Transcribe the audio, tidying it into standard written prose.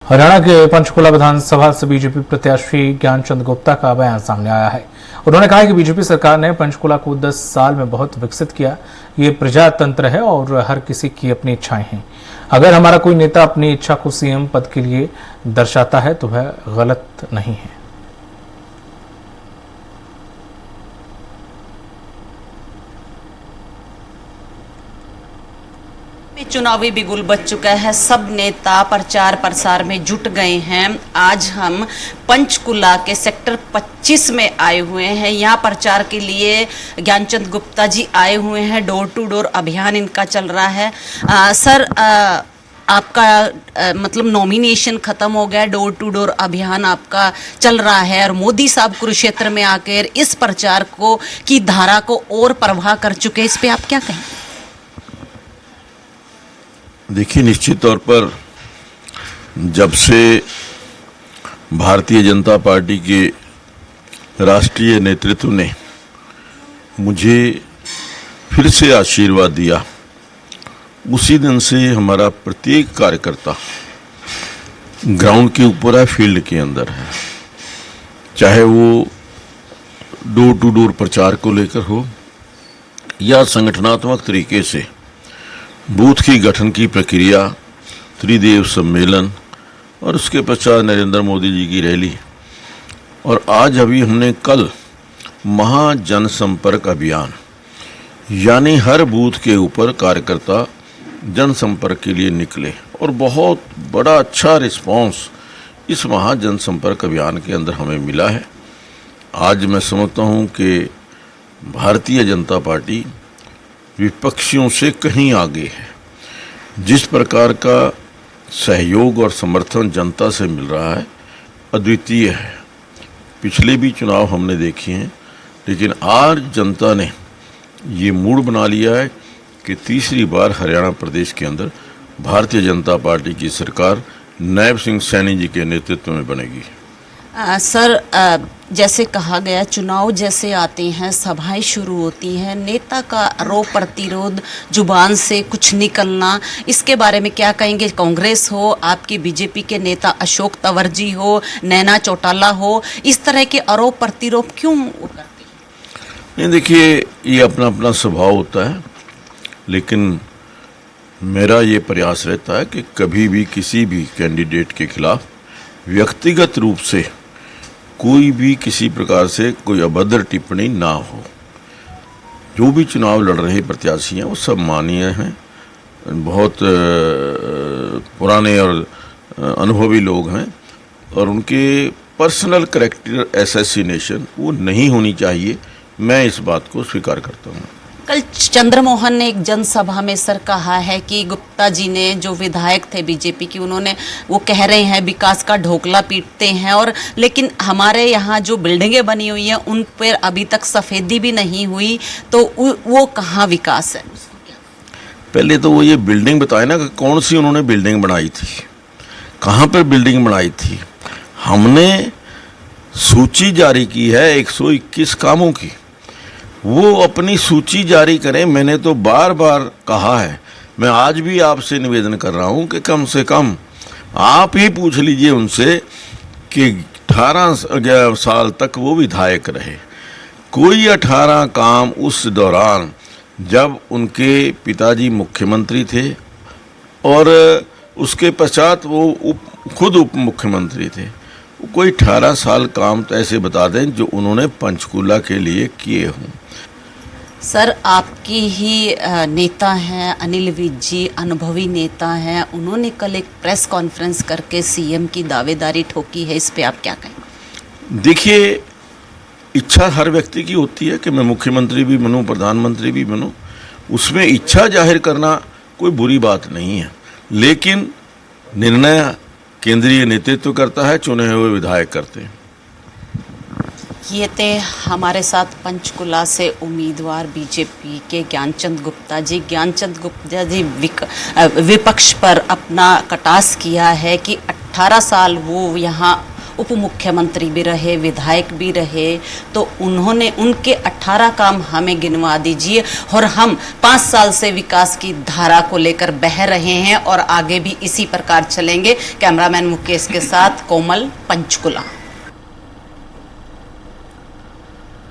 हरियाणा के पंचकुला विधानसभा से बीजेपी प्रत्याशी ज्ञानचंद गुप्ता का बयान सामने आया है। उन्होंने कहा कि बीजेपी सरकार ने पंचकुला को 10 साल में बहुत विकसित किया। ये प्रजातंत्र है और हर किसी की अपनी इच्छाएं हैं। अगर हमारा कोई नेता अपनी इच्छा को सीएम पद के लिए दर्शाता है तो वह गलत नहीं है। चुनावी बिगुल बज चुका है। सब नेता प्रचार प्रसार में जुट गए हैं। आज हम पंचकुला के सेक्टर 25 में आए हुए हैं। यहाँ प्रचार के लिए ज्ञानचंद गुप्ता जी आए हुए हैं। डोर टू डोर अभियान इनका चल रहा है। सर, आपका मतलब नॉमिनेशन खत्म हो गया, डोर टू डोर अभियान आपका चल रहा है और मोदी साहब कुरुक्षेत्र में आकर इस प्रचार को की धारा को और प्रवाह कर चुके हैं। इस पे आप क्या कहें? देखिए, निश्चित तौर पर जब से भारतीय जनता पार्टी के राष्ट्रीय नेतृत्व ने मुझे फिर से आशीर्वाद दिया, उसी दिन से हमारा प्रत्येक कार्यकर्ता ग्राउंड के ऊपर है, फील्ड के अंदर है। चाहे वो डोर टू डोर प्रचार को लेकर हो या संगठनात्मक तरीके से बूथ की गठन की प्रक्रिया, त्रिदेव सम्मेलन और उसके पश्चात नरेंद्र मोदी जी की रैली, और आज अभी हमने कल महाजन संपर्क अभियान, यानी हर बूथ के ऊपर कार्यकर्ता जनसंपर्क के लिए निकले और बहुत बड़ा अच्छा रिस्पांस इस महाजन संपर्क अभियान के अंदर हमें मिला है। आज मैं समझता हूँ कि भारतीय जनता पार्टी विपक्षियों से कहीं आगे है। जिस प्रकार का सहयोग और समर्थन जनता से मिल रहा है, अद्वितीय है। पिछले भी चुनाव हमने देखे हैं, लेकिन आज जनता ने ये मूड बना लिया है कि तीसरी बार हरियाणा प्रदेश के अंदर भारतीय जनता पार्टी की सरकार नायब सिंह सैनी जी के नेतृत्व में बनेगी। सर, जैसे कहा गया, चुनाव जैसे आते हैं, सभाएं शुरू होती हैं, नेता का आरोप प्रतिरोध, जुबान से कुछ निकलना, इसके बारे में क्या कहेंगे? कांग्रेस हो, आपकी बीजेपी के नेता अशोक तंवर जी हो, नैना चौटाला हो, इस तरह के आरोप प्रतिरोध क्यों करते हैं? नहीं, देखिए, ये अपना अपना स्वभाव होता है, लेकिन मेरा ये प्रयास रहता है कि कभी भी किसी भी कैंडिडेट के खिलाफ व्यक्तिगत रूप से कोई भी किसी प्रकार से कोई अभद्र टिप्पणी ना हो। जो भी चुनाव लड़ रहे प्रत्याशी हैं वो सब माननीय हैं, बहुत पुराने और अनुभवी लोग हैं, और उनके पर्सनल कैरेक्टर असैसिनेशन वो नहीं होनी चाहिए। मैं इस बात को स्वीकार करता हूँ। कल चंद्रमोहन ने एक जनसभा में सर कहा है कि गुप्ता जी ने, जो विधायक थे बीजेपी की, उन्होंने, वो कह रहे हैं विकास का ढोकला पीटते हैं, और लेकिन हमारे यहाँ जो बिल्डिंगें बनी हुई हैं उन पर अभी तक सफेदी भी नहीं हुई, तो वो कहाँ विकास है? पहले तो वो ये बिल्डिंग बताए ना कि कौन सी उन्होंने बिल्डिंग बनाई थी, कहाँ पर बिल्डिंग बनाई थी। हमने सूची जारी की है 121 कामों की, वो अपनी सूची जारी करें। मैंने तो बार बार कहा है, मैं आज भी आपसे निवेदन कर रहा हूं कि कम से कम आप ही पूछ लीजिए उनसे कि 18 साल तक वो विधायक रहे, कोई 18 काम उस दौरान जब उनके पिताजी मुख्यमंत्री थे और उसके पश्चात वो खुद उप मुख्यमंत्री थे, कोई 18 साल काम तो ऐसे बता दें जो उन्होंने पंचकुला के लिए किए हों। सर, आपकी ही नेता हैं अनिल विज जी, अनुभवी नेता हैं, उन्होंने कल एक प्रेस कॉन्फ्रेंस करके सीएम की दावेदारी ठोकी है। इस पे आप क्या कहें? देखिए, इच्छा हर व्यक्ति की होती है कि मैं मुख्यमंत्री भी बनूं, प्रधानमंत्री भी बनूं। उसमें इच्छा जाहिर करना कोई बुरी बात नहीं है, लेकिन निर्णय केंद्रीय नेतृत्व करता है, चुने हुए विधायक करते हैं। ये थे हमारे साथ पंचकुला से उम्मीदवार बीजेपी के ज्ञानचंद गुप्ता जी। ज्ञानचंद गुप्ता जी विपक्ष पर अपना कटाक्ष किया है कि 18 साल वो यहाँ उप मुख्यमंत्री भी रहे, विधायक भी रहे, तो उन्होंने उनके 18 काम हमें गिनवा दीजिए और हम 5 साल से विकास की धारा को लेकर बह रहे हैं और आगे भी इसी प्रकार चलेंगे। कैमरामैन मुकेश के साथ कोमल, पंचकुला।